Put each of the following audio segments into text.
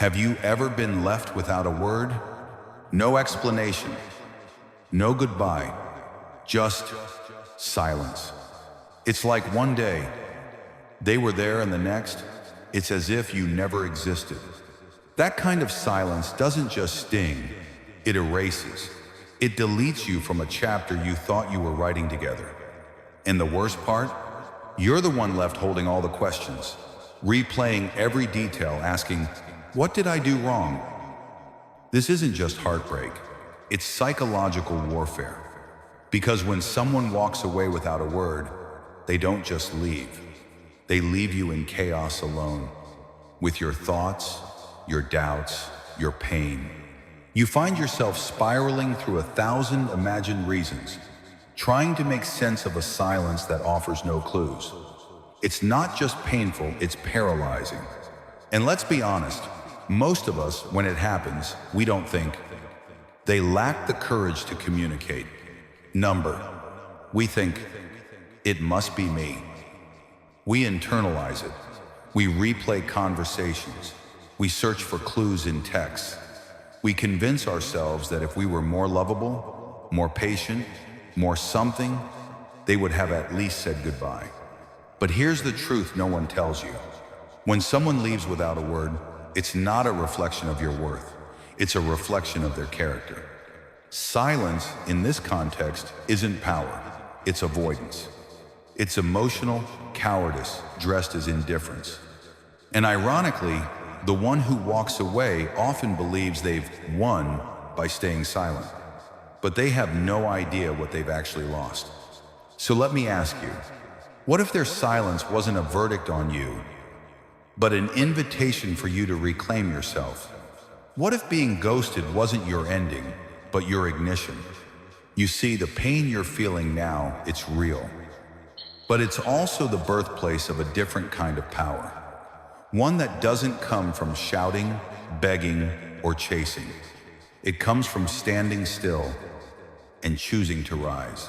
Have you ever been left without a word? No explanation, no goodbye, just silence. It's like one day, they were there, and the next, it's as if you never existed. That kind of silence doesn't just sting, it erases. It deletes you from a chapter you thought you were writing together. And the worst part? You're the one left holding all the questions, replaying every detail, asking, what did I do wrong? This isn't just heartbreak, it's psychological warfare. Because when someone walks away without a word, they don't just leave. They leave you in chaos alone, with your thoughts, your doubts, your pain. You find yourself spiraling through 1,000 imagined reasons, trying to make sense of a silence that offers no clues. It's not just painful, it's paralyzing. And let's be honest, most of us, when it happens, we don't think. They lack the courage to communicate. We think, it must be me. We internalize it. We replay conversations. We search for clues in texts. We convince ourselves that if we were more lovable, more patient, more something, they would have at least said goodbye. But here's the truth no one tells you. When someone leaves without a word, it's not a reflection of your worth. It's a reflection of their character. Silence, in this context, isn't power. It's avoidance. It's emotional cowardice dressed as indifference. And ironically, the one who walks away often believes they've won by staying silent. But they have no idea what they've actually lost. So let me ask you, what if their silence wasn't a verdict on you, but an invitation for you to reclaim yourself? What if being ghosted wasn't your ending, but your ignition? You see, the pain you're feeling now, it's real. But it's also the birthplace of a different kind of power. One that doesn't come from shouting, begging, or chasing. It comes from standing still and choosing to rise.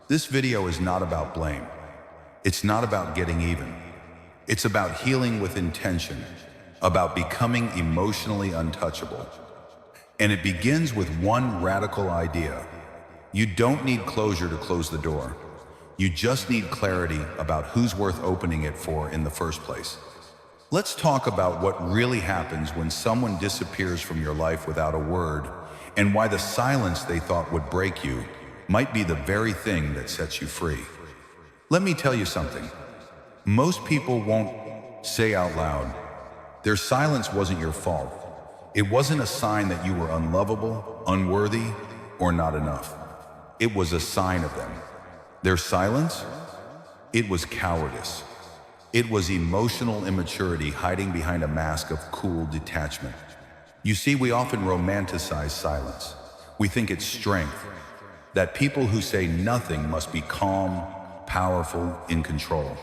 This video is not about blame. It's not about getting even. It's about healing with intention, about becoming emotionally untouchable. And it begins with one radical idea. You don't need closure to close the door. You just need clarity about who's worth opening it for in the first place. Let's talk about what really happens when someone disappears from your life without a word, and why the silence they thought would break you might be the very thing that sets you free. Let me tell you something. Most people won't say out loud, their silence wasn't your fault. It wasn't a sign that you were unlovable, unworthy, or not enough. It was a sign of them. Their silence? It was cowardice. It was emotional immaturity hiding behind a mask of cool detachment. You see, we often romanticize silence. We think it's strength, that people who say nothing must be calm, powerful, in control.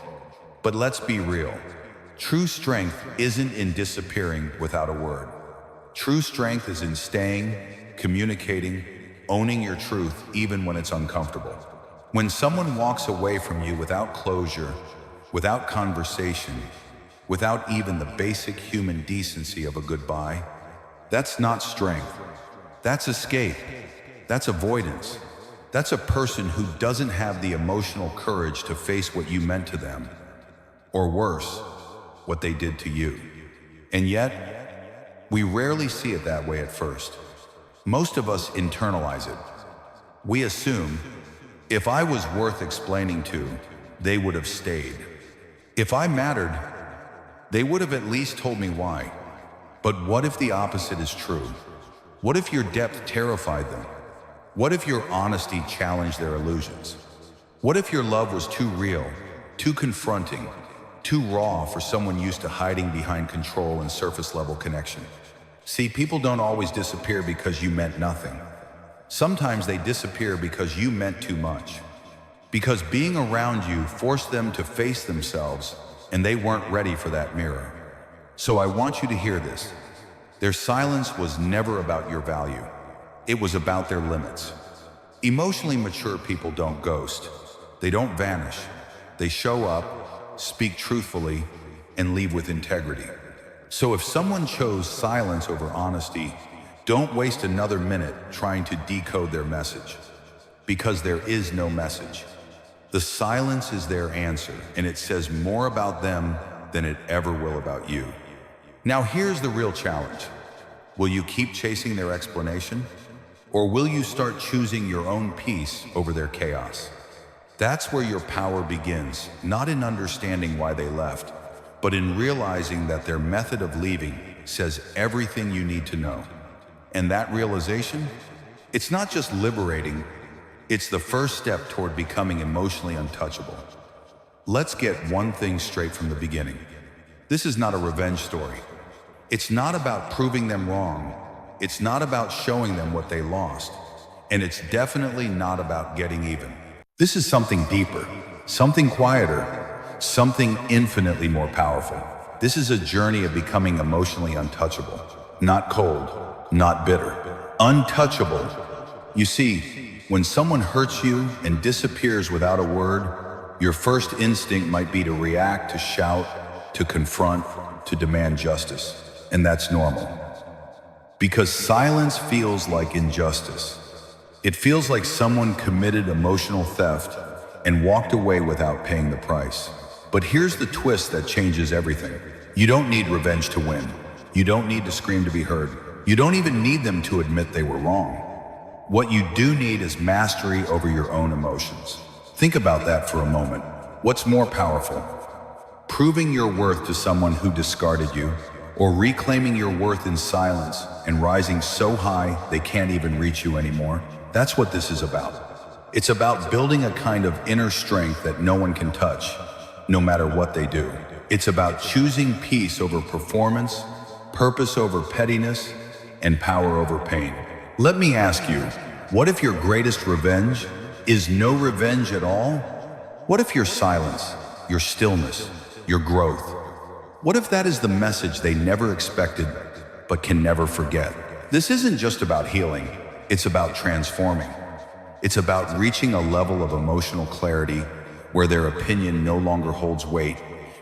But let's be real. True strength isn't in disappearing without a word. True strength is in staying, communicating, owning your truth even when it's uncomfortable. When someone walks away from you without closure, without conversation, without even the basic human decency of a goodbye, that's not strength. That's escape. That's avoidance. That's a person who doesn't have the emotional courage to face what you meant to them, or worse, what they did to you. And yet, we rarely see it that way at first. Most of us internalize it. We assume, if I was worth explaining to, they would have stayed. If I mattered, they would have at least told me why. But what if the opposite is true? What if your depth terrified them? What if your honesty challenged their illusions? What if your love was too real, too confronting, too raw for someone used to hiding behind control and surface-level connection? See, people don't always disappear because you meant nothing. Sometimes they disappear because you meant too much. Because being around you forced them to face themselves, and they weren't ready for that mirror. So I want you to hear this. Their silence was never about your value. It was about their limits. Emotionally mature people don't ghost. They don't vanish. They show up, speak truthfully, and leave with integrity. So if someone chose silence over honesty, don't waste another minute trying to decode their message, because there is no message. The silence is their answer, and it says more about them than it ever will about you. Now here's the real challenge. Will you keep chasing their explanation? Or will you start choosing your own peace over their chaos? That's where your power begins, not in understanding why they left, but in realizing that their method of leaving says everything you need to know. And that realization, it's not just liberating, it's the first step toward becoming emotionally untouchable. Let's get one thing straight from the beginning. This is not a revenge story. It's not about proving them wrong. It's not about showing them what they lost. And it's definitely not about getting even. This is something deeper, something quieter, something infinitely more powerful. This is a journey of becoming emotionally untouchable, not cold, not bitter, untouchable. You see, when someone hurts you and disappears without a word, your first instinct might be to react, to shout, to confront, to demand justice. And that's normal. Because silence feels like injustice. It feels like someone committed emotional theft and walked away without paying the price. But here's the twist that changes everything. You don't need revenge to win. You don't need to scream to be heard. You don't even need them to admit they were wrong. What you do need is mastery over your own emotions. Think about that for a moment. What's more powerful? Proving your worth to someone who discarded you, or reclaiming your worth in silence and rising so high they can't even reach you anymore? That's what this is about. It's about building a kind of inner strength that no one can touch, no matter what they do. It's about choosing peace over performance, purpose over pettiness, and power over pain. Let me ask you, what if your greatest revenge is no revenge at all? What if your silence, your stillness, your growth? What if that is the message they never expected, but can never forget? This isn't just about healing, it's about transforming. It's about reaching a level of emotional clarity where their opinion no longer holds weight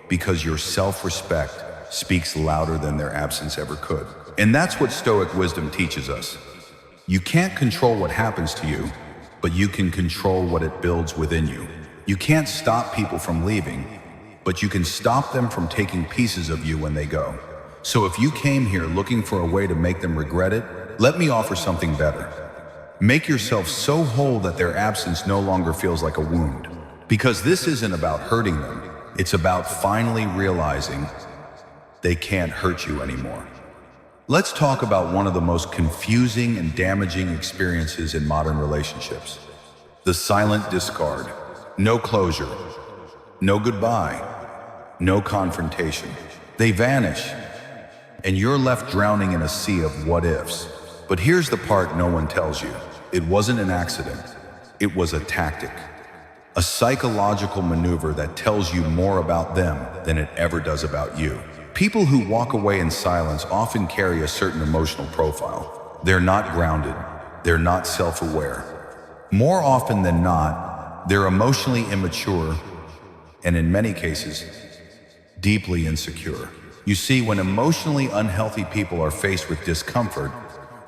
because your self-respect speaks louder than their absence ever could. And that's what Stoic wisdom teaches us. You can't control what happens to you, but you can control what it builds within you. You can't stop people from leaving, but you can stop them from taking pieces of you when they go. So if you came here looking for a way to make them regret it, let me offer something better. Make yourself so whole that their absence no longer feels like a wound. Because this isn't about hurting them, it's about finally realizing they can't hurt you anymore. Let's talk about one of the most confusing and damaging experiences in modern relationships. The silent discard. No closure, no goodbye, no confrontation. They vanish, and you're left drowning in a sea of what-ifs. But here's the part no one tells you. It wasn't an accident. It was a tactic. A psychological maneuver that tells you more about them than it ever does about you. People who walk away in silence often carry a certain emotional profile. They're not grounded. They're not self-aware. More often than not, they're emotionally immature and in many cases, deeply insecure. You see, when emotionally unhealthy people are faced with discomfort,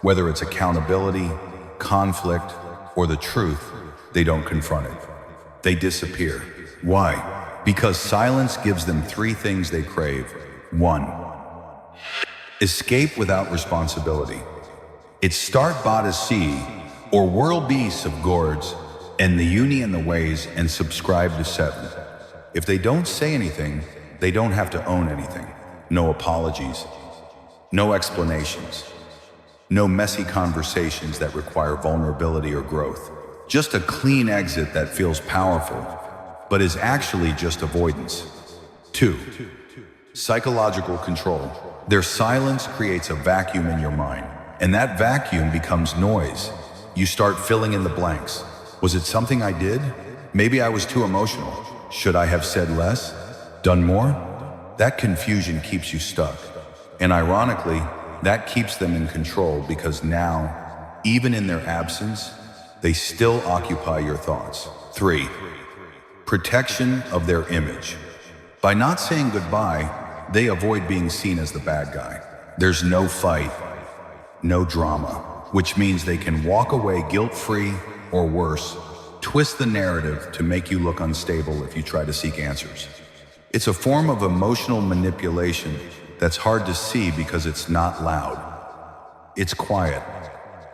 whether it's accountability, conflict, or the truth, they don't confront it. They disappear. Why? Because silence gives them three things they crave. 1. Escape without responsibility. It's start body see, or world beasts of gourds, and the uni and the ways, and subscribe to 7. If they don't say anything, they don't have to own anything. No apologies, no explanations, no messy conversations that require vulnerability or growth. Just a clean exit that feels powerful, but is actually just avoidance. 2. Psychological control. Their silence creates a vacuum in your mind, and that vacuum becomes noise. You start filling in the blanks. Was it something I did? Maybe I was too emotional. Should I have said less? Done more? That confusion keeps you stuck. And ironically, that keeps them in control because now, even in their absence, they still occupy your thoughts. 3. Protection of their image. By not saying goodbye, They avoid being seen as the bad guy. There's no fight, no drama, which means they can walk away guilt-free, or worse, twist the narrative to make you look unstable if you try to seek answers. It's a form of emotional manipulation that's hard to see because it's not loud. It's quiet,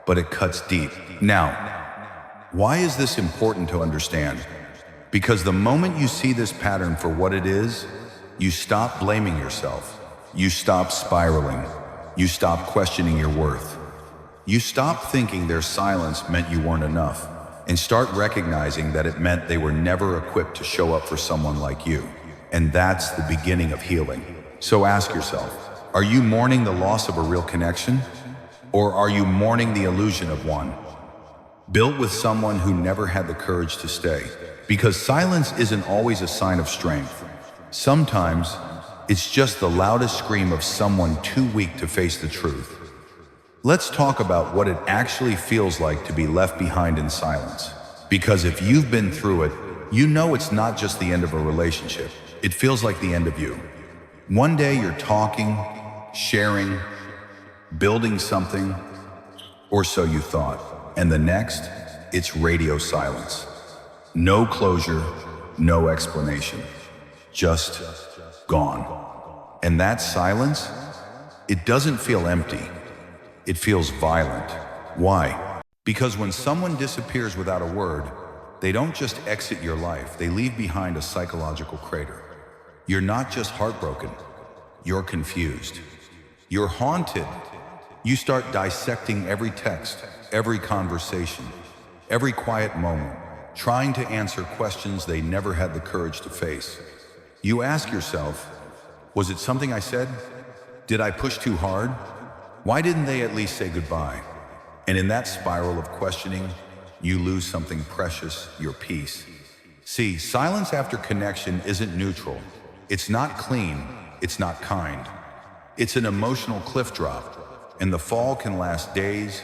but it cuts deep. Now, why is this important to understand? Because the moment you see this pattern for what it is, you stop blaming yourself. You stop spiraling. You stop questioning your worth. You stop thinking their silence meant you weren't enough, and start recognizing that it meant they were never equipped to show up for someone like you. And that's the beginning of healing. So ask yourself, are you mourning the loss of a real connection? Or are you mourning the illusion of one, built with someone who never had the courage to stay? Because silence isn't always a sign of strength. Sometimes it's just the loudest scream of someone too weak to face the truth. Let's talk about what it actually feels like to be left behind in silence. Because if you've been through it, you know it's not just the end of a relationship. It feels like the end of you. One day you're talking, sharing, building something, or so you thought. And the next, it's radio silence. No closure, no explanation. Just gone. And that silence, it doesn't feel empty. It feels violent. Why? Because when someone disappears without a word, they don't just exit your life, they leave behind a psychological crater. You're not just heartbroken, you're confused. You're haunted. You start dissecting every text, every conversation, every quiet moment, trying to answer questions they never had the courage to face. You ask yourself, was it something I said? Did I push too hard? Why didn't they at least say goodbye? And in that spiral of questioning, you lose something precious, your peace. See, silence after connection isn't neutral. It's not clean. It's not kind. It's an emotional cliff drop, and the fall can last days,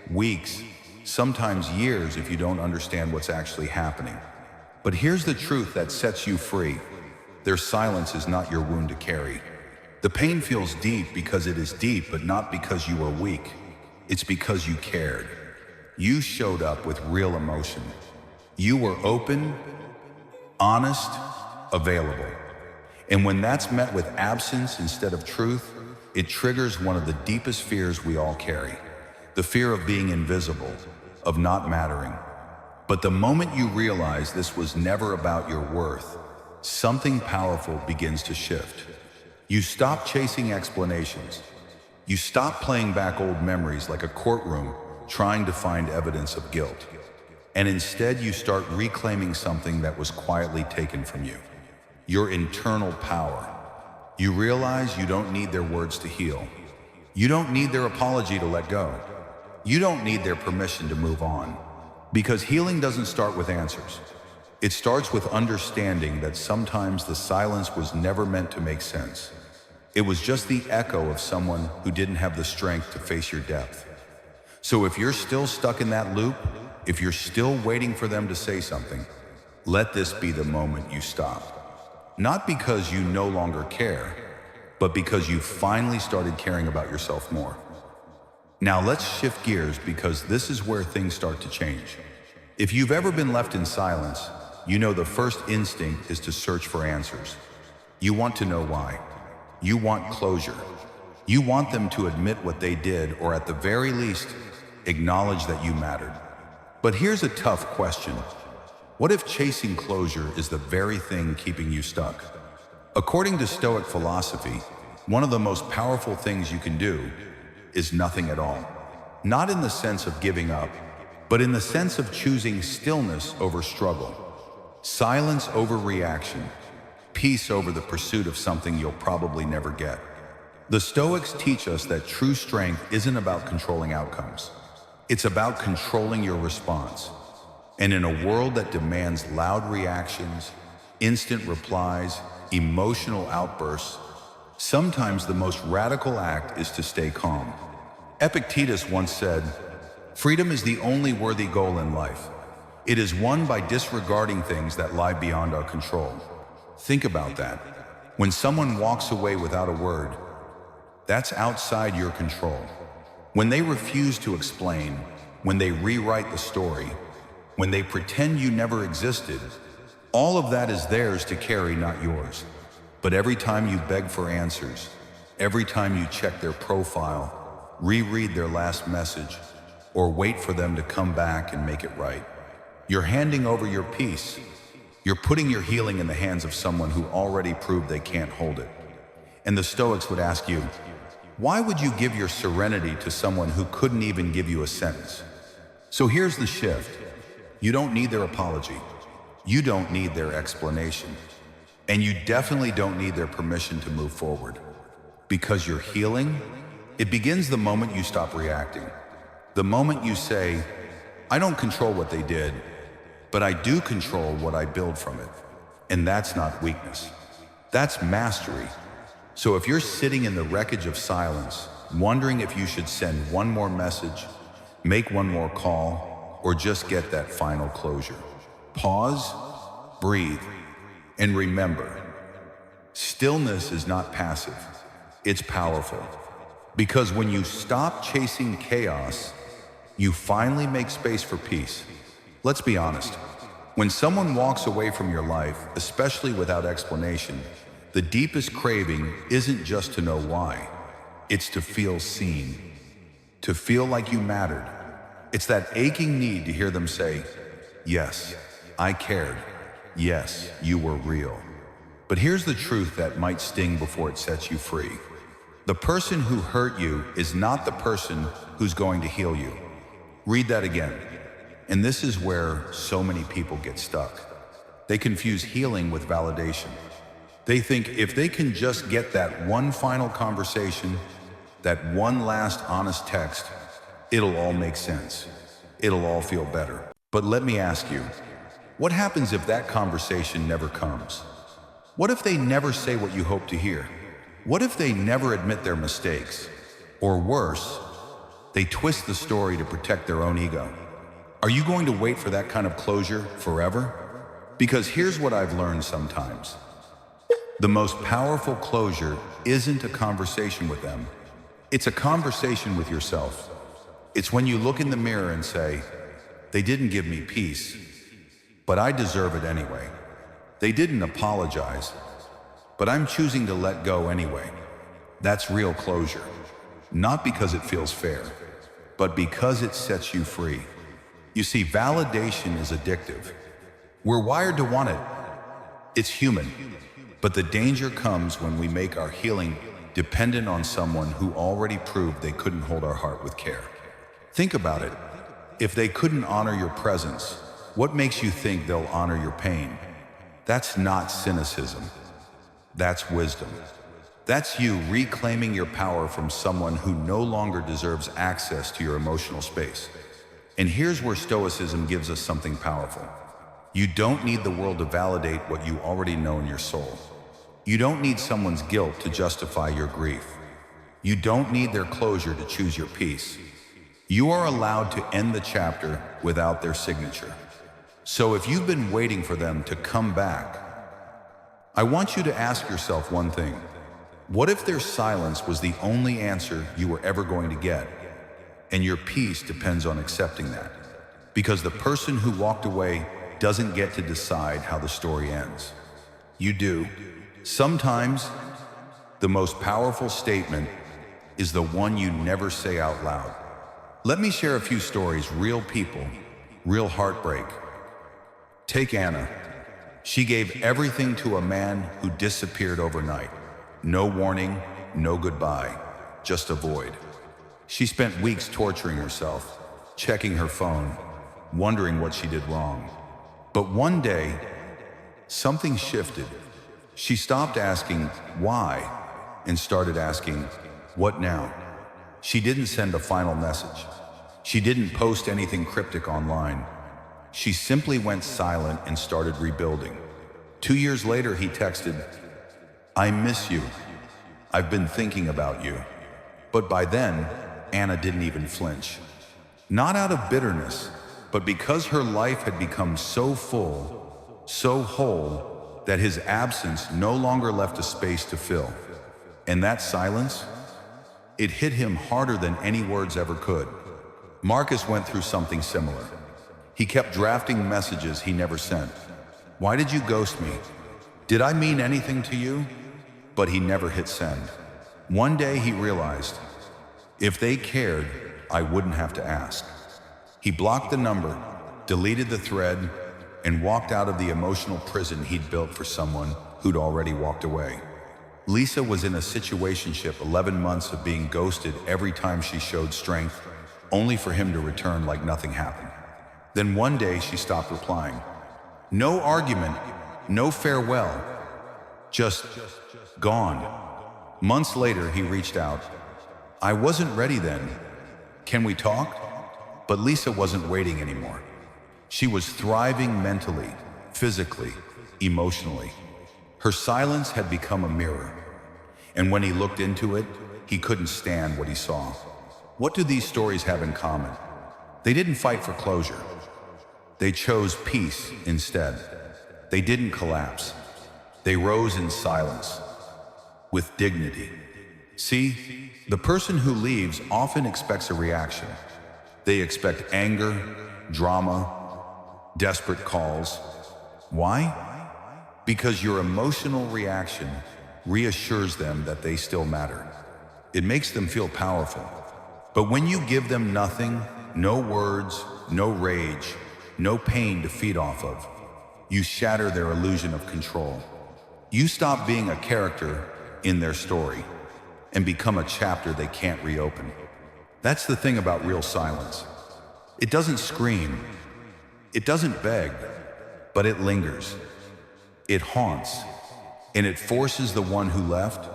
weeks, sometimes years if you don't understand what's actually happening. But here's the truth that sets you free. Their silence is not your wound to carry. The pain feels deep because it is deep, but not because you were weak. It's because you cared. You showed up with real emotion. You were open, honest, available. And when that's met with absence instead of truth, it triggers one of the deepest fears we all carry. The fear of being invisible, of not mattering. But the moment you realize this was never about your worth, something powerful begins to shift. You stop chasing explanations. You stop playing back old memories like a courtroom trying to find evidence of guilt. And instead you start reclaiming something that was quietly taken from you. Your internal power. You realize you don't need their words to heal. You don't need their apology to let go. You don't need their permission to move on. Because healing doesn't start with answers. It starts with understanding that sometimes the silence was never meant to make sense. It was just the echo of someone who didn't have the strength to face your depth. So if you're still stuck in that loop, if you're still waiting for them to say something, let this be the moment you stop. Not because you no longer care, but because you finally started caring about yourself more. Now let's shift gears because this is where things start to change. If you've ever been left in silence, you know the first instinct is to search for answers. You want to know why. You want closure. You want them to admit what they did, or at the very least, acknowledge that you mattered. But here's a tough question. What if chasing closure is the very thing keeping you stuck? According to Stoic philosophy, one of the most powerful things you can do is nothing at all. Not in the sense of giving up, but in the sense of choosing stillness over struggle, silence over reaction, peace over the pursuit of something you'll probably never get. The Stoics teach us that true strength isn't about controlling outcomes. It's about controlling your response. And in a world that demands loud reactions, instant replies, emotional outbursts, sometimes the most radical act is to stay calm. Epictetus once said, "Freedom is the only worthy goal in life. It is won by disregarding things that lie beyond our control." Think about that. When someone walks away without a word, that's outside your control. When they refuse to explain, when they rewrite the story, when they pretend you never existed, all of that is theirs to carry, not yours. But every time you beg for answers, every time you check their profile, reread their last message, or wait for them to come back and make it right, you're handing over your peace. You're putting your healing in the hands of someone who already proved they can't hold it. And the Stoics would ask you, why would you give your serenity to someone who couldn't even give you a sentence? So here's the shift. You don't need their apology. You don't need their explanation. And you definitely don't need their permission to move forward. Because your healing, it begins the moment you stop reacting. The moment you say, I don't control what they did, but I do control what I build from it. And that's not weakness. That's mastery. So if you're sitting in the wreckage of silence, wondering if you should send one more message, make one more call, or just get that final closure, pause, breathe, and remember, stillness is not passive, it's powerful. Because when you stop chasing chaos, you finally make space for peace. Let's be honest. When someone walks away from your life, especially without explanation, the deepest craving isn't just to know why. It's to feel seen, to feel like you mattered. It's that aching need to hear them say, yes, I cared. Yes, you were real. But here's the truth that might sting before it sets you free. The person who hurt you is not the person who's going to heal you. Read that again. And this is where so many people get stuck. They confuse healing with validation. They think if they can just get that one final conversation, that one last honest text, it'll all make sense. It'll all feel better. But let me ask you, what happens if that conversation never comes? What if they never say what you hope to hear? What if they never admit their mistakes? Or worse, they twist the story to protect their own ego. Are you going to wait for that kind of closure forever? Because here's what I've learned sometimes. The most powerful closure isn't a conversation with them. It's a conversation with yourself. It's when you look in the mirror and say, they didn't give me peace, but I deserve it anyway. They didn't apologize, but I'm choosing to let go anyway. That's real closure. Not because it feels fair, but because it sets you free. You see, validation is addictive. We're wired to want it. It's human. But the danger comes when we make our healing dependent on someone who already proved they couldn't hold our heart with care. Think about it. If they couldn't honor your presence, what makes you think they'll honor your pain? That's not cynicism. That's wisdom. That's you reclaiming your power from someone who no longer deserves access to your emotional space. And here's where Stoicism gives us something powerful. You don't need the world to validate what you already know in your soul. You don't need someone's guilt to justify your grief. You don't need their closure to choose your peace. You are allowed to end the chapter without their signature. So if you've been waiting for them to come back, I want you to ask yourself one thing. What if their silence was the only answer you were ever going to get? And your peace depends on accepting that. Because the person who walked away doesn't get to decide how the story ends. You do. Sometimes, the most powerful statement is the one you never say out loud. Let me share a few stories, real people, real heartbreak. Take Anna. She gave everything to a man who disappeared overnight. No warning, no goodbye, just a void. She spent weeks torturing herself, checking her phone, wondering what she did wrong. But one day, something shifted. She stopped asking why and started asking, what now? She didn't send a final message. She didn't post anything cryptic online. She simply went silent and started rebuilding. 2 years later, he texted, I miss you. I've been thinking about you. But by then, Anna didn't even flinch. Not out of bitterness, but because her life had become so full, so whole, that his absence no longer left a space to fill. And that silence, it hit him harder than any words ever could. Marcus went through something similar. He kept drafting messages he never sent. Why did you ghost me? Did I mean anything to you? But he never hit send. One day he realized, if they cared, I wouldn't have to ask. He blocked the number, deleted the thread, and walked out of the emotional prison he'd built for someone who'd already walked away. Lisa was in a situationship 11 months of being ghosted every time she showed strength, only for him to return like nothing happened. Then one day she stopped replying. No argument, no farewell, just gone. Months later, he reached out. I wasn't ready then. Can we talk? But Lisa wasn't waiting anymore. She was thriving mentally, physically, emotionally. Her silence had become a mirror. And when he looked into it, he couldn't stand what he saw. What do these stories have in common? They didn't fight for closure. They chose peace instead. They didn't collapse. They rose in silence, with dignity. See, the person who leaves often expects a reaction. They expect anger, drama, desperate calls. Why? Because your emotional reaction reassures them that they still matter. It makes them feel powerful. But when you give them nothing, no words, no rage, no pain to feed off of, you shatter their illusion of control. You stop being a character in their story and become a chapter they can't reopen. That's the thing about real silence. It doesn't scream, it doesn't beg, but it lingers. It haunts, and it forces the one who left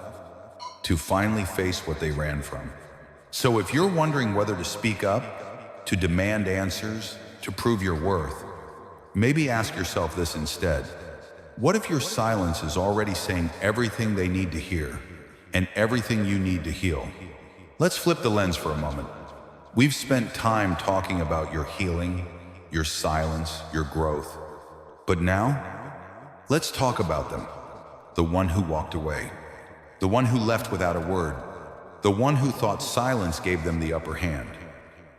to finally face what they ran from. So if you're wondering whether to speak up, to demand answers, to prove your worth, maybe ask yourself this instead. What if your silence is already saying everything they need to hear and everything you need to heal? Let's flip the lens for a moment. We've spent time talking about your healing, your silence, your growth. But now, let's talk about them. The one who walked away. The one who left without a word. The one who thought silence gave them the upper hand.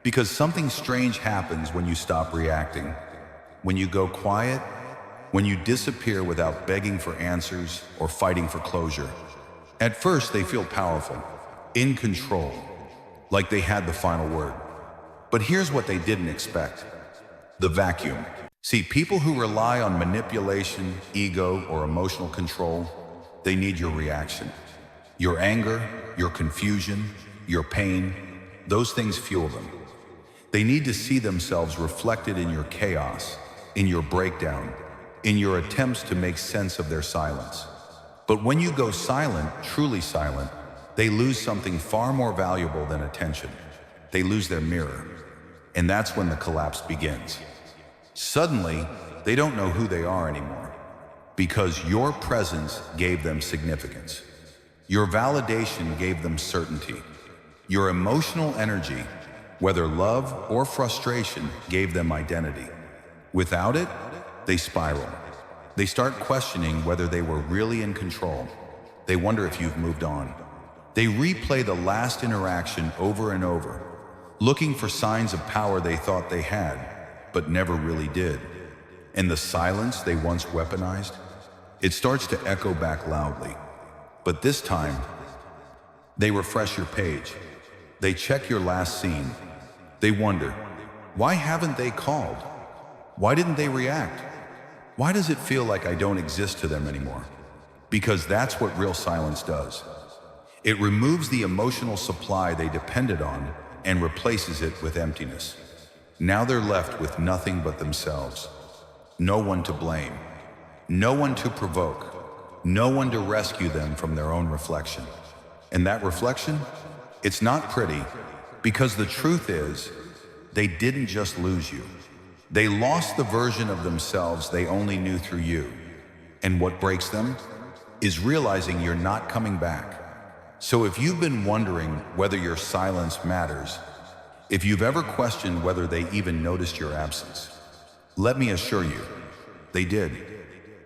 Because something strange happens when you stop reacting. When you go quiet, when you disappear without begging for answers or fighting for closure. At first, they feel powerful, in control, like they had the final word. But here's what they didn't expect: the vacuum. See, people who rely on manipulation, ego, or emotional control, they need your reaction. Your anger, your confusion, your pain, those things fuel them. They need to see themselves reflected in your chaos, in your breakdown, in your attempts to make sense of their silence. But when you go silent, truly silent, they lose something far more valuable than attention. They lose their mirror. And that's when the collapse begins. Suddenly, they don't know who they are anymore, because your presence gave them significance. Your validation gave them certainty. Your emotional energy, whether love or frustration, gave them identity. Without it, they spiral. They start questioning whether they were really in control. They wonder if you've moved on. They replay the last interaction over and over, looking for signs of power they thought they had, but never really did. And the silence they once weaponized, it starts to echo back loudly. But this time, they refresh your page. They check your last scene. They wonder, why haven't they called? Why didn't they react? Why does it feel like I don't exist to them anymore? Because that's what real silence does. It removes the emotional supply they depended on and replaces it with emptiness. Now they're left with nothing but themselves. No one to blame. No one to provoke. No one to rescue them from their own reflection. And that reflection? It's not pretty, because the truth is, they didn't just lose you. They lost the version of themselves they only knew through you. And what breaks them is realizing you're not coming back. So if you've been wondering whether your silence matters, if you've ever questioned whether they even noticed your absence, let me assure you, they did.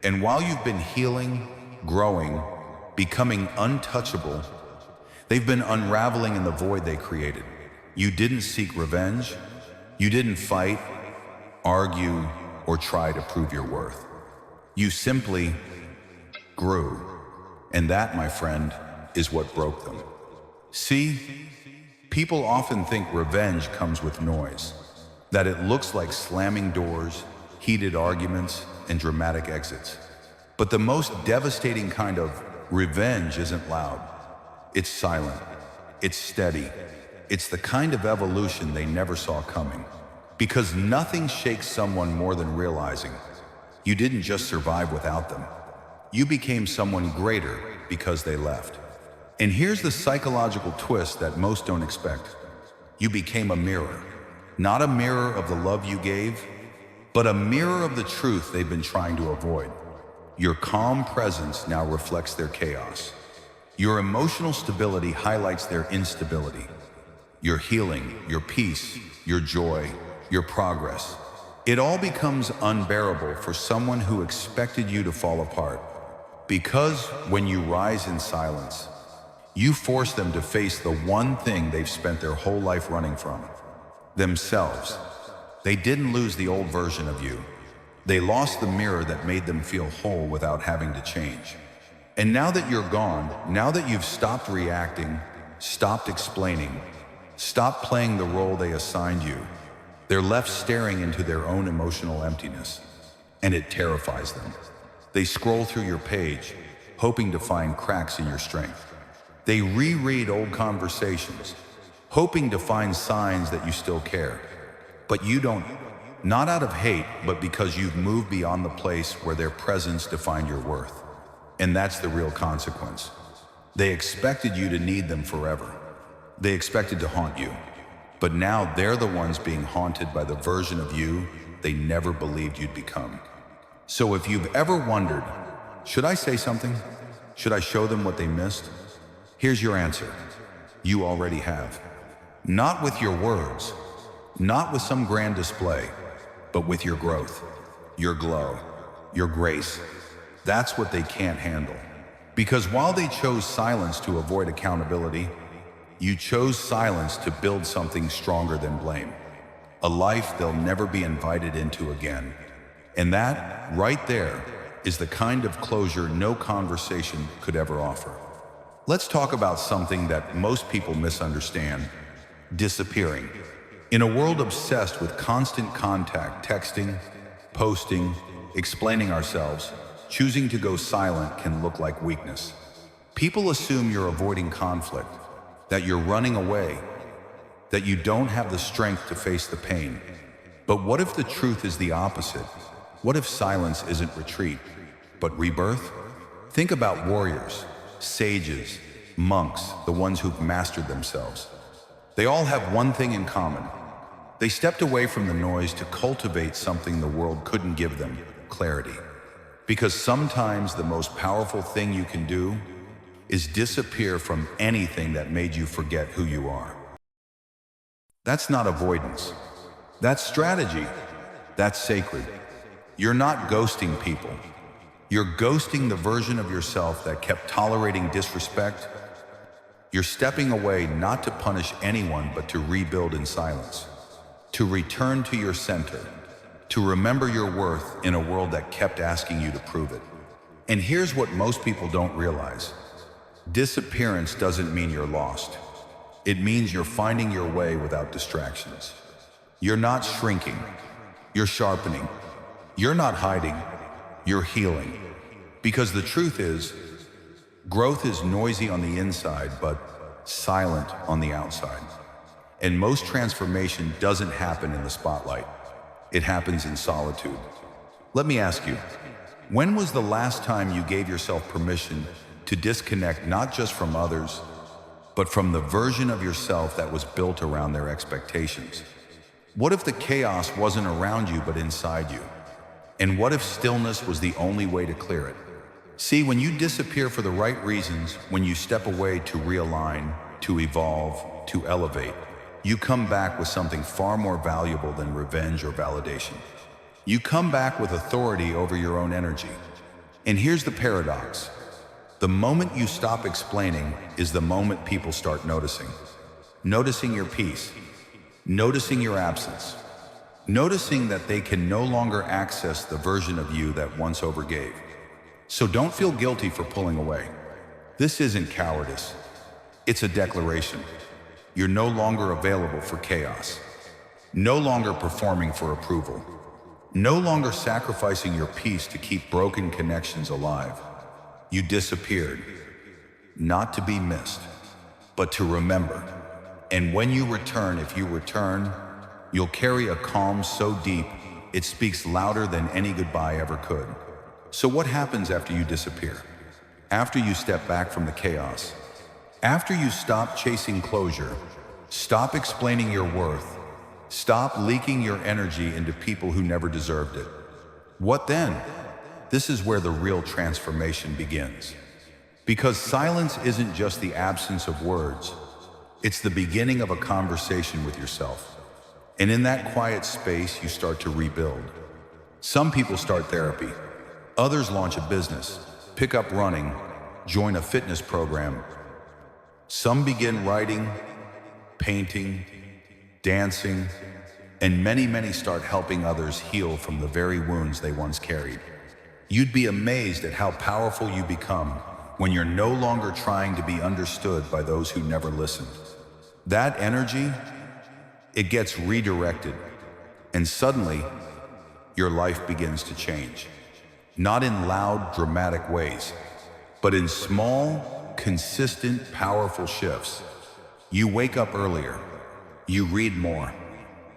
And while you've been healing, growing, becoming untouchable, they've been unraveling in the void they created. You didn't seek revenge. You didn't fight, argue, or try to prove your worth. You simply grew. And that, my friend, is what broke them. See, people often think revenge comes with noise, that it looks like slamming doors, heated arguments, and dramatic exits. But the most devastating kind of revenge isn't loud. It's silent. It's steady. It's the kind of evolution they never saw coming. Because nothing shakes someone more than realizing you didn't just survive without them. You became someone greater because they left. And here's the psychological twist that most don't expect. You became a mirror. Not a mirror of the love you gave, but a mirror of the truth they've been trying to avoid. Your calm presence now reflects their chaos. Your emotional stability highlights their instability. Your healing, your peace, your joy, your progress. It all becomes unbearable for someone who expected you to fall apart. Because when you rise in silence, you force them to face the one thing they've spent their whole life running from: themselves. They didn't lose the old version of you. They lost the mirror that made them feel whole without having to change. And now that you're gone, now that you've stopped reacting, stopped explaining, stopped playing the role they assigned you, they're left staring into their own emotional emptiness. And it terrifies them. They scroll through your page, hoping to find cracks in your strength. They reread old conversations, hoping to find signs that you still care. But you don't, not out of hate, but because you've moved beyond the place where their presence defined your worth. And that's the real consequence. They expected you to need them forever. They expected to haunt you. But now they're the ones being haunted by the version of you they never believed you'd become. So if you've ever wondered, should I say something? Should I show them what they missed? Here's your answer. You already have. Not with your words, not with some grand display, but with your growth, your glow, your grace. That's what they can't handle. Because while they chose silence to avoid accountability, you chose silence to build something stronger than blame. A life they'll never be invited into again. And that, right there, is the kind of closure no conversation could ever offer. Let's talk about something that most people misunderstand: disappearing. In a world obsessed with constant contact, texting, posting, explaining ourselves, choosing to go silent can look like weakness. People assume you're avoiding conflict, that you're running away, that you don't have the strength to face the pain. But what if the truth is the opposite? What if silence isn't retreat, but rebirth? Think about warriors, sages, monks, the ones who've mastered themselves. They all have one thing in common. They stepped away from the noise to cultivate something the world couldn't give them: clarity. Because sometimes the most powerful thing you can do is disappear from anything that made you forget who you are. That's not avoidance. That's strategy. That's sacred. You're not ghosting people. You're ghosting the version of yourself that kept tolerating disrespect. You're stepping away not to punish anyone, but to rebuild in silence, to return to your center, to remember your worth in a world that kept asking you to prove it. And here's what most people don't realize. Disappearance doesn't mean you're lost. It means you're finding your way without distractions. You're not shrinking. You're sharpening. You're not hiding. You're healing. Because the truth is, growth is noisy on the inside, but silent on the outside. And most transformation doesn't happen in the spotlight. It happens in solitude. Let me ask you, when was the last time you gave yourself permission to disconnect, not just from others, but from the version of yourself that was built around their expectations? What if the chaos wasn't around you but inside you? And what if stillness was the only way to clear it? See, when you disappear for the right reasons, when you step away to realign, to evolve, to elevate, you come back with something far more valuable than revenge or validation. You come back with authority over your own energy, And here's the paradox. The moment you stop explaining is the moment people start noticing. Noticing your peace, noticing your absence, noticing that they can no longer access the version of you that once overgave. So don't feel guilty for pulling away. This isn't cowardice. It's a declaration. You're no longer available for chaos, no longer performing for approval, no longer sacrificing your peace to keep broken connections alive. You disappeared, not to be missed, but to remember. And when you return, if you return, you'll carry a calm so deep, it speaks louder than any goodbye ever could. So what happens after you disappear? After you step back from the chaos? After you stop chasing closure, stop explaining your worth, stop leaking your energy into people who never deserved it? What then? This is where the real transformation begins. Because silence isn't just the absence of words, it's the beginning of a conversation with yourself. And in that quiet space, you start to rebuild. Some people start therapy, others launch a business, pick up running, join a fitness program. Some begin writing, painting, dancing, and many start helping others heal from the very wounds they once carried. You'd be amazed at how powerful you become when you're no longer trying to be understood by those who never listened. That energy, it gets redirected, and suddenly, your life begins to change. Not in loud, dramatic ways, but in small, consistent, powerful shifts. You wake up earlier. You read more.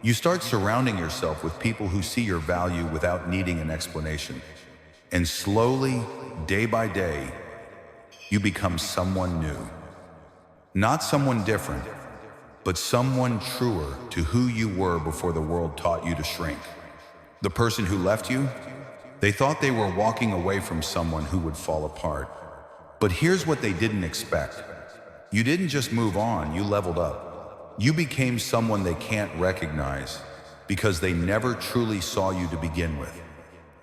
You start surrounding yourself with people who see your value without needing an explanation. And slowly, day by day, you become someone new. Not someone different, but someone truer to who you were before the world taught you to shrink. The person who left you, they thought they were walking away from someone who would fall apart. But here's what they didn't expect. You didn't just move on, you leveled up. You became someone they can't recognize because they never truly saw you to begin with.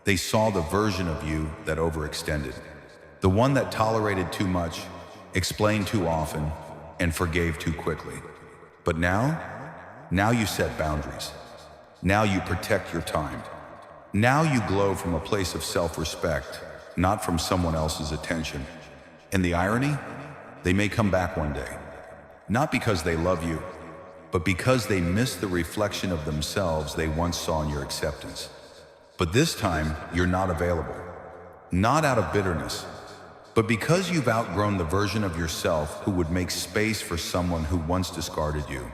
They saw the version of you that overextended. The one that tolerated too much, explained too often, and forgave too quickly. But now you set boundaries. Now you protect your time. Now you glow from a place of self-respect, not from someone else's attention. And the irony? They may come back one day. Not because they love you, but because they miss the reflection of themselves they once saw in your acceptance. But this time, you're not available. Not out of bitterness, but because you've outgrown the version of yourself who would make space for someone who once discarded you.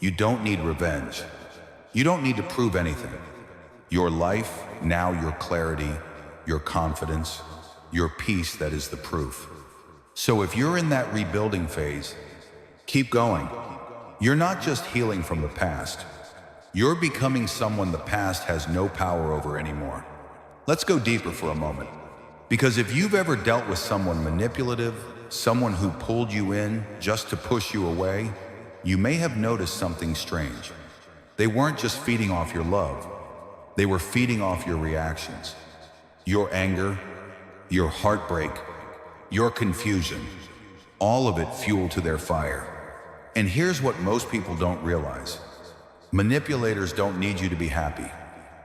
You don't need revenge. You don't need to prove anything. Your life, now your clarity, your confidence, your peace, that is the proof. So if you're in that rebuilding phase, keep going. You're not just healing from the past. You're becoming someone the past has no power over anymore. Let's go deeper for a moment. Because if you've ever dealt with someone manipulative, someone who pulled you in just to push you away, you may have noticed something strange. They weren't just feeding off your love. They were feeding off your reactions. Your anger, your heartbreak, your confusion, all of it fuel to their fire. And here's what most people don't realize. Manipulators don't need you to be happy.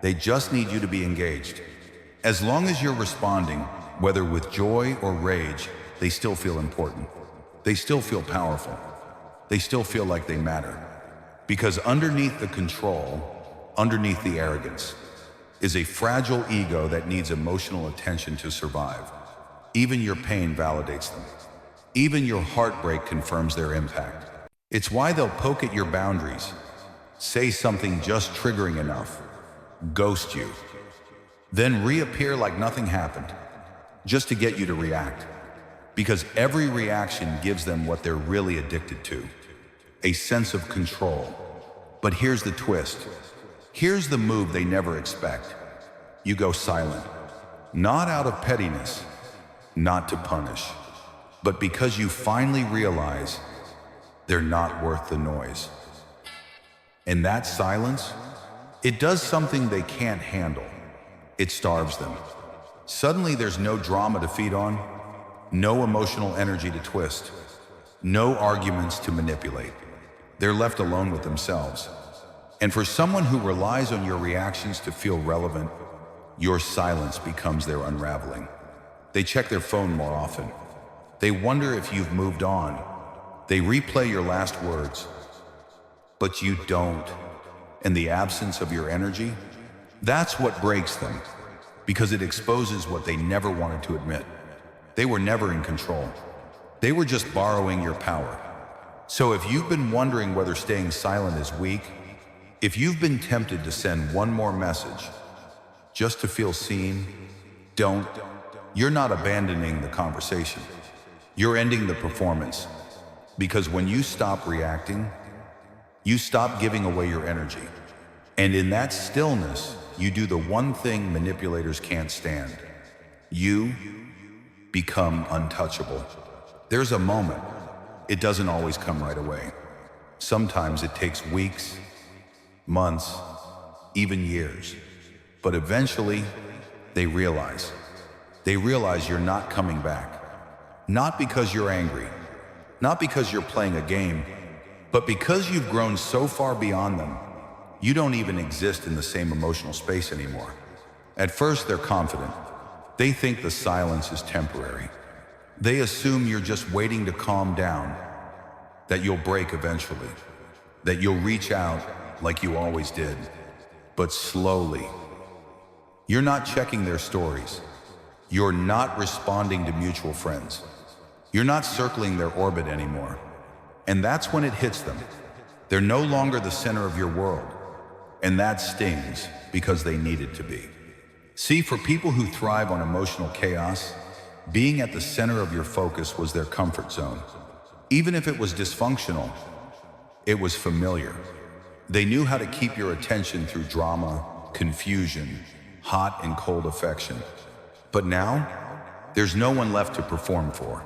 They just need you to be engaged. As long as you're responding, whether with joy or rage, they still feel important. They still feel powerful. They still feel like they matter. Because underneath the control, underneath the arrogance, is a fragile ego that needs emotional attention to survive. Even your pain validates them. Even your heartbreak confirms their impact. It's why they'll poke at your boundaries, say something just triggering enough, ghost you, then reappear like nothing happened, just to get you to react. Because every reaction gives them what they're really addicted to, a sense of control. But here's the twist. Here's the move they never expect. You go silent, not out of pettiness, not to punish, but because you finally realize they're not worth the noise. And that silence, it does something they can't handle. It starves them. Suddenly there's no drama to feed on, no emotional energy to twist, no arguments to manipulate. They're left alone with themselves. And for someone who relies on your reactions to feel relevant, your silence becomes their unraveling. They check their phone more often. They wonder if you've moved on. They replay your last words. But you don't. And the absence of your energy, that's what breaks them, because it exposes what they never wanted to admit. They were never in control. They were just borrowing your power. So if you've been wondering whether staying silent is weak, if you've been tempted to send one more message just to feel seen, don't. You're not abandoning the conversation. You're ending the performance. Because when you stop reacting, you stop giving away your energy. And in that stillness, you do the one thing manipulators can't stand. You become untouchable. There's a moment. It doesn't always come right away. Sometimes it takes weeks, months, even years. But eventually, they realize. They realize you're not coming back. Not because you're angry, not because you're playing a game, but because you've grown so far beyond them, you don't even exist in the same emotional space anymore. At first, they're confident. They think the silence is temporary. They assume you're just waiting to calm down, that you'll break eventually, that you'll reach out like you always did. But slowly, you're not checking their stories. You're not responding to mutual friends. You're not circling their orbit anymore. And that's when it hits them. They're no longer the center of your world. And that stings because they need it to be. See, for people who thrive on emotional chaos, being at the center of your focus was their comfort zone. Even if it was dysfunctional, it was familiar. They knew how to keep your attention through drama, confusion, hot and cold affection. But now, there's no one left to perform for,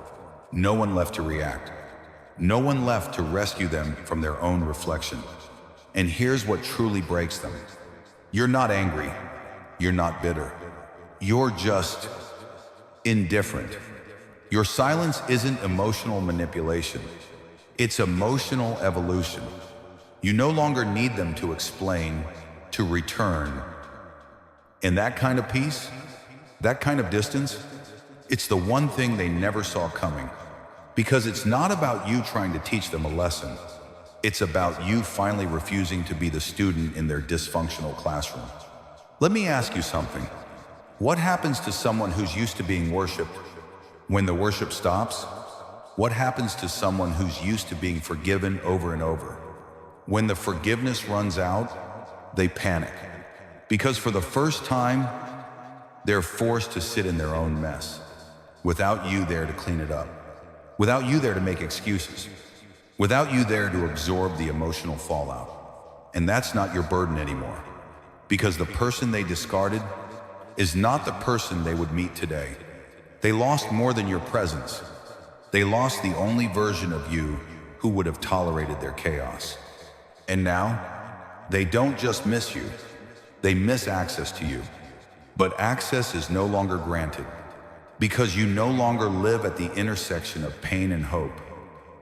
no one left to react, no one left to rescue them from their own reflection. And here's what truly breaks them. You're not angry, you're not bitter, you're just indifferent. Your silence isn't emotional manipulation, it's emotional evolution. You no longer need them to explain, to return. And that kind of peace, that kind of distance, it's the one thing they never saw coming. Because it's not about you trying to teach them a lesson. It's about you finally refusing to be the student in their dysfunctional classroom. Let me ask you something. What happens to someone who's used to being worshipped when the worship stops? What happens to someone who's used to being forgiven over and over? When the forgiveness runs out, they panic. Because for the first time, they're forced to sit in their own mess, without you there to clean it up, without you there to make excuses, without you there to absorb the emotional fallout. And that's not your burden anymore, because the person they discarded is not the person they would meet today. They lost more than your presence. They lost the only version of you who would have tolerated their chaos. And now, they don't just miss you, they miss access to you. But access is no longer granted, because you no longer live at the intersection of pain and hope.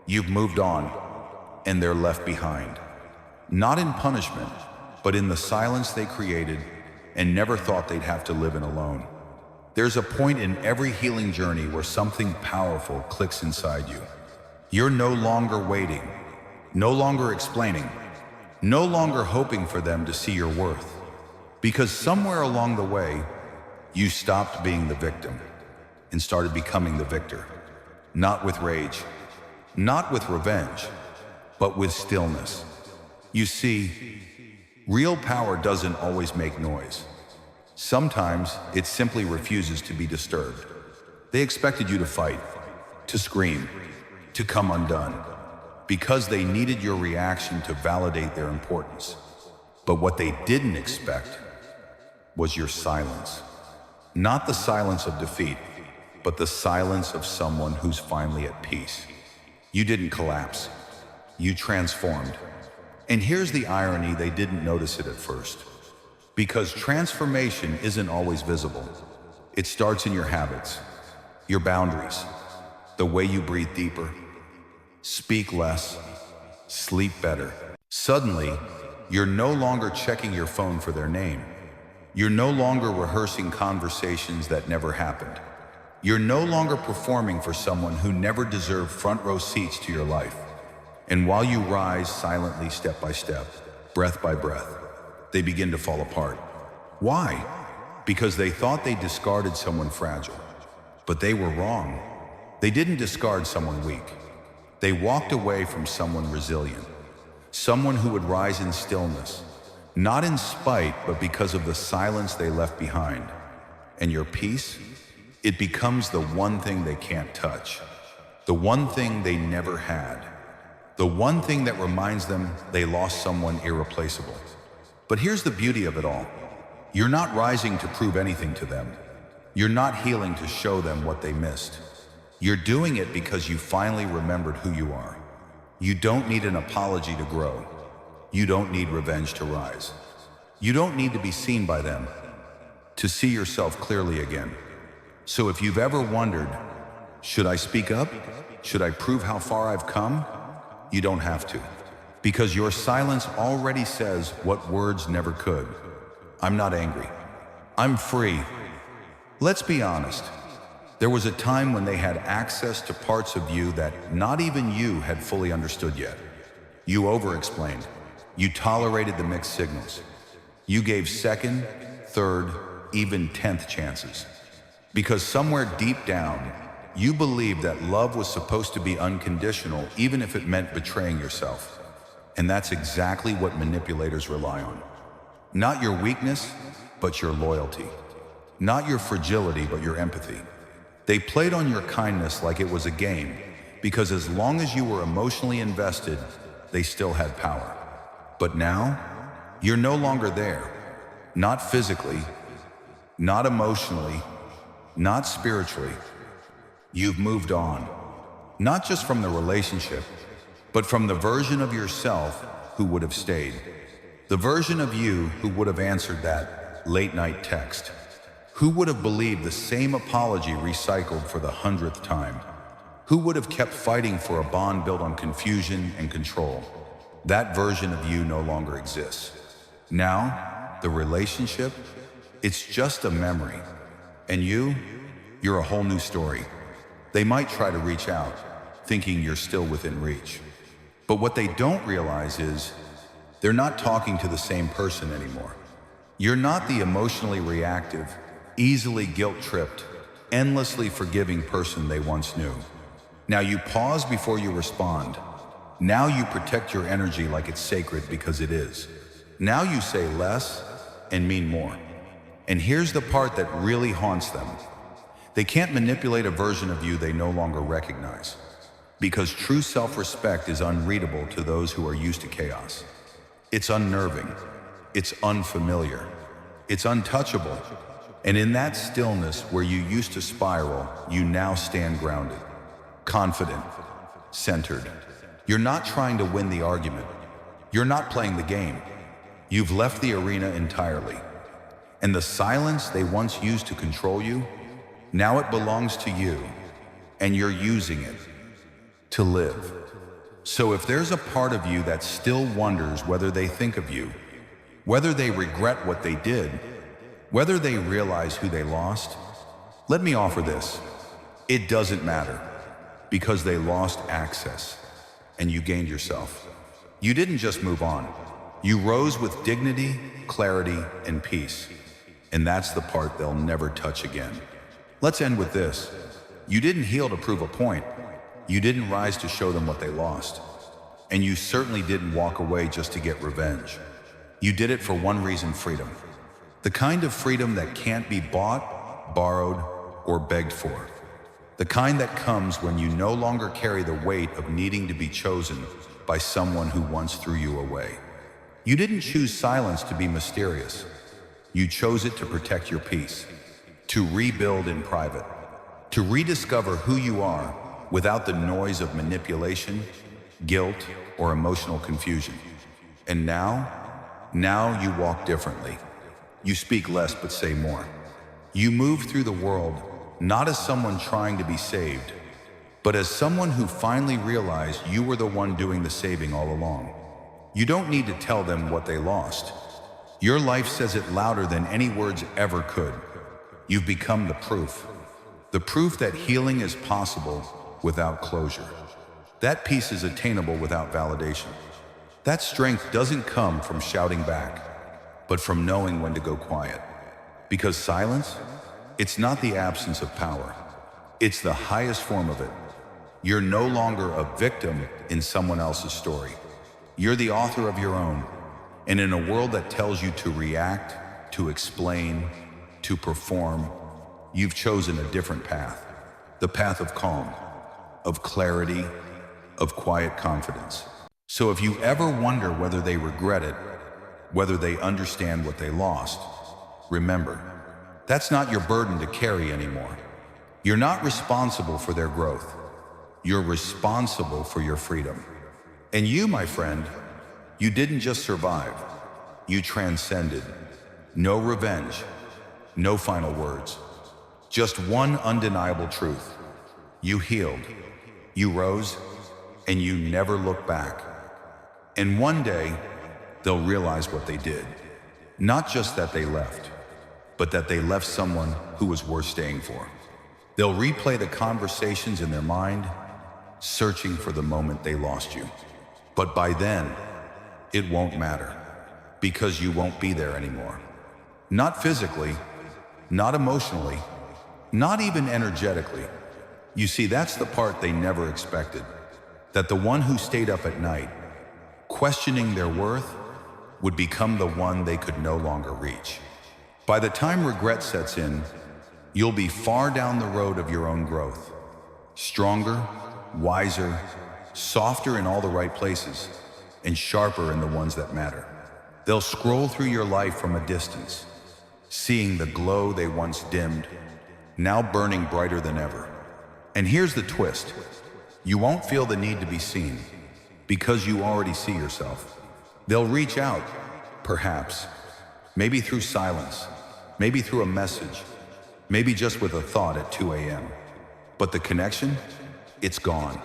You've moved on, and they're left behind. Not in punishment, but in the silence they created and never thought they'd have to live in alone. There's a point in every healing journey where something powerful clicks inside you. You're no longer waiting, no longer explaining, no longer hoping for them to see your worth. Because somewhere along the way, you stopped being the victim and started becoming the victor. Not with rage, not with revenge, but with stillness. You see, real power doesn't always make noise. Sometimes it simply refuses to be disturbed. They expected you to fight, to scream, to come undone, because they needed your reaction to validate their importance. But what they didn't expect was your silence. Not the silence of defeat, but the silence of someone who's finally at peace. You didn't collapse. You transformed. And here's the irony: they didn't notice it at first. Because transformation isn't always visible. It starts in your habits, your boundaries, the way you breathe deeper, speak less, sleep better. Suddenly, you're no longer checking your phone for their name. You're no longer rehearsing conversations that never happened. You're no longer performing for someone who never deserved front row seats to your life. And while you rise silently step by step, breath by breath, they begin to fall apart. Why? Because they thought they discarded someone fragile. But they were wrong. They didn't discard someone weak. They walked away from someone resilient, someone who would rise in stillness, not in spite, but because of the silence they left behind. And your peace? It becomes the one thing they can't touch, the one thing they never had, the one thing that reminds them they lost someone irreplaceable. But here's the beauty of it all. You're not rising to prove anything to them. You're not healing to show them what they missed. You're doing it because you finally remembered who you are. You don't need an apology to grow. You don't need revenge to rise. You don't need to be seen by them to see yourself clearly again. So if you've ever wondered, should I speak up? Should I prove how far I've come? You don't have to, because your silence already says what words never could. I'm not angry. I'm free. Let's be honest. There was a time when they had access to parts of you that not even you had fully understood yet. You over-explained. You tolerated the mixed signals. You gave second, third, even 10th chances. Because somewhere deep down, you believed that love was supposed to be unconditional, even if it meant betraying yourself. And that's exactly what manipulators rely on. Not your weakness, but your loyalty. Not your fragility, but your empathy. They played on your kindness like it was a game, because as long as you were emotionally invested, they still had power. But now, you're no longer there. Not physically, not emotionally, not spiritually. You've moved on. Not just from the relationship, but from the version of yourself who would have stayed. The version of you who would have answered that late-night text. Who would have believed the same apology recycled for the 100th time? Who would have kept fighting for a bond built on confusion and control? That version of you no longer exists. Now, the relationship, it's just a memory. And you're a whole new story. They might try to reach out, thinking you're still within reach. But what they don't realize is they're not talking to the same person anymore. You're not the emotionally reactive, easily guilt-tripped, endlessly forgiving person they once knew. Now you pause before you respond. Now you protect your energy like it's sacred because it is. Now you say less and mean more. And here's the part that really haunts them. They can't manipulate a version of you they no longer recognize, because true self-respect is unreadable to those who are used to chaos. It's unnerving. It's unfamiliar. It's untouchable. And in that stillness where you used to spiral, you now stand grounded, confident, centered. You're not trying to win the argument. You're not playing the game. You've left the arena entirely. And the silence they once used to control you, now it belongs to you, and you're using it to live. So if there's a part of you that still wonders whether they think of you, whether they regret what they did, whether they realize who they lost, let me offer this. It doesn't matter, because they lost access, and you gained yourself. You didn't just move on. You rose with dignity, clarity, and peace. And that's the part they'll never touch again. Let's end with this. You didn't heal to prove a point. You didn't rise to show them what they lost. And you certainly didn't walk away just to get revenge. You did it for one reason: freedom. The kind of freedom that can't be bought, borrowed, or begged for. The kind that comes when you no longer carry the weight of needing to be chosen by someone who once threw you away. You didn't choose silence to be mysterious. You chose it to protect your peace, to rebuild in private, to rediscover who you are without the noise of manipulation, guilt, or emotional confusion. And now you walk differently. You speak less but say more. You move through the world not as someone trying to be saved, but as someone who finally realized you were the one doing the saving all along. You don't need to tell them what they lost. Your life says it louder than any words ever could. You've become the proof. The proof that healing is possible without closure. That peace is attainable without validation. That strength doesn't come from shouting back, but from knowing when to go quiet. Because silence, it's not the absence of power. It's the highest form of it. You're no longer a victim in someone else's story. You're the author of your own. And in a world that tells you to react, to explain, to perform, you've chosen a different path. The path of calm, of clarity, of quiet confidence. So if you ever wonder whether they regret it, whether they understand what they lost, remember, that's not your burden to carry anymore. You're not responsible for their growth. You're responsible for your freedom. And you, my friend, you didn't just survive. You transcended. No revenge, no final words. Just one undeniable truth. You healed, you rose, and you never looked back. And one day, they'll realize what they did. Not just that they left, but that they left someone who was worth staying for. They'll replay the conversations in their mind, searching for the moment they lost you. But by then, it won't matter, because you won't be there anymore. Not physically, not emotionally, not even energetically. You see, that's the part they never expected. That the one who stayed up at night, questioning their worth, would become the one they could no longer reach. By the time regret sets in, you'll be far down the road of your own growth. Stronger, wiser, softer in all the right places, and sharper in the ones that matter. They'll scroll through your life from a distance, seeing the glow they once dimmed, now burning brighter than ever. And here's the twist. You won't feel the need to be seen, because you already see yourself. They'll reach out, perhaps, maybe through silence, maybe through a message, maybe just with a thought at 2 a.m. But the connection, it's gone,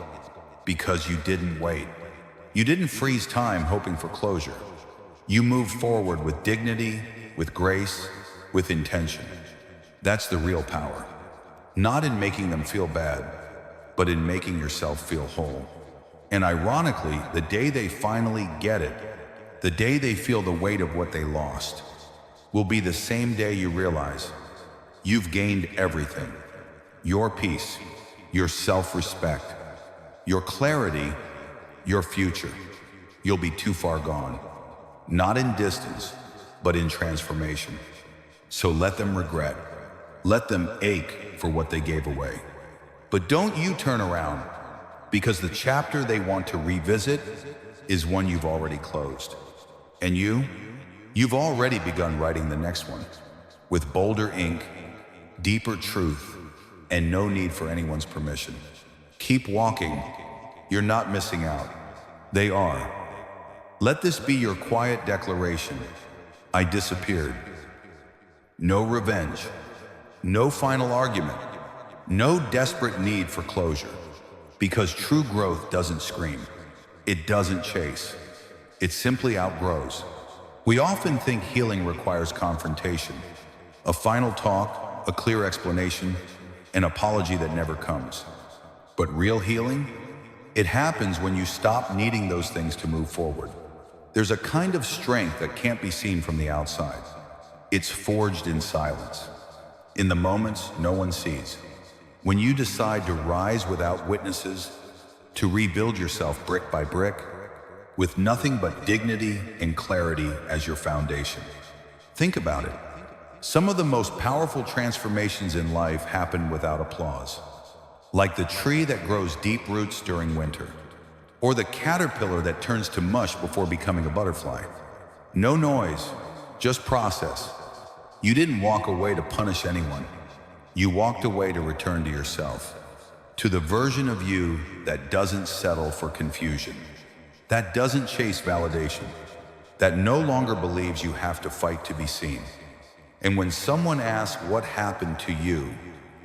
because you didn't wait. You didn't freeze time hoping for closure. You moved forward with dignity, with grace, with intention. That's the real power. Not in making them feel bad, but in making yourself feel whole. And ironically, the day they finally get it, the day they feel the weight of what they lost, will be the same day you realize you've gained everything. Your peace, your self-respect, your clarity, your future. You'll be too far gone. Not in distance, but in transformation. So let them regret. Let them ache for what they gave away. But don't you turn around, because the chapter they want to revisit is one you've already closed. And you've already begun writing the next one, with bolder ink, deeper truth, and no need for anyone's permission. Keep walking. You're not missing out. They are. Let this be your quiet declaration. I disappeared. No revenge. No final argument. No desperate need for closure. Because true growth doesn't scream. It doesn't chase. It simply outgrows. We often think healing requires confrontation. A final talk, a clear explanation, an apology that never comes. But real healing? It happens when you stop needing those things to move forward. There's a kind of strength that can't be seen from the outside. It's forged in silence, in the moments no one sees. When you decide to rise without witnesses, to rebuild yourself brick by brick, with nothing but dignity and clarity as your foundation. Think about it. Some of the most powerful transformations in life happen without applause. Like the tree that grows deep roots during winter, or the caterpillar that turns to mush before becoming a butterfly. No noise, just process. You didn't walk away to punish anyone. You walked away to return to yourself, to the version of you that doesn't settle for confusion, that doesn't chase validation, that no longer believes you have to fight to be seen. And when someone asks what happened to you,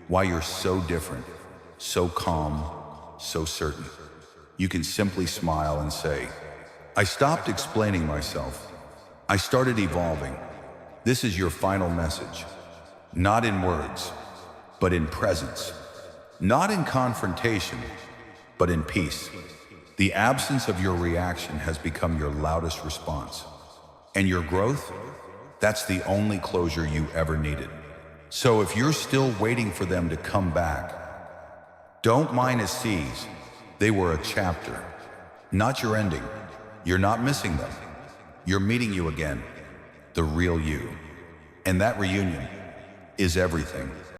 why you're so different, so calm, so certain, you can simply smile and say, I stopped explaining myself. I started evolving. This is your final message. Not in words, but in presence. Not in confrontation, but in peace. The absence of your reaction has become your loudest response. And your growth? That's the only closure you ever needed. So if you're still waiting for them to come back, don't minus C's. They were a chapter, not your ending. You're not missing them. You're meeting you again, the real you. And that reunion is everything.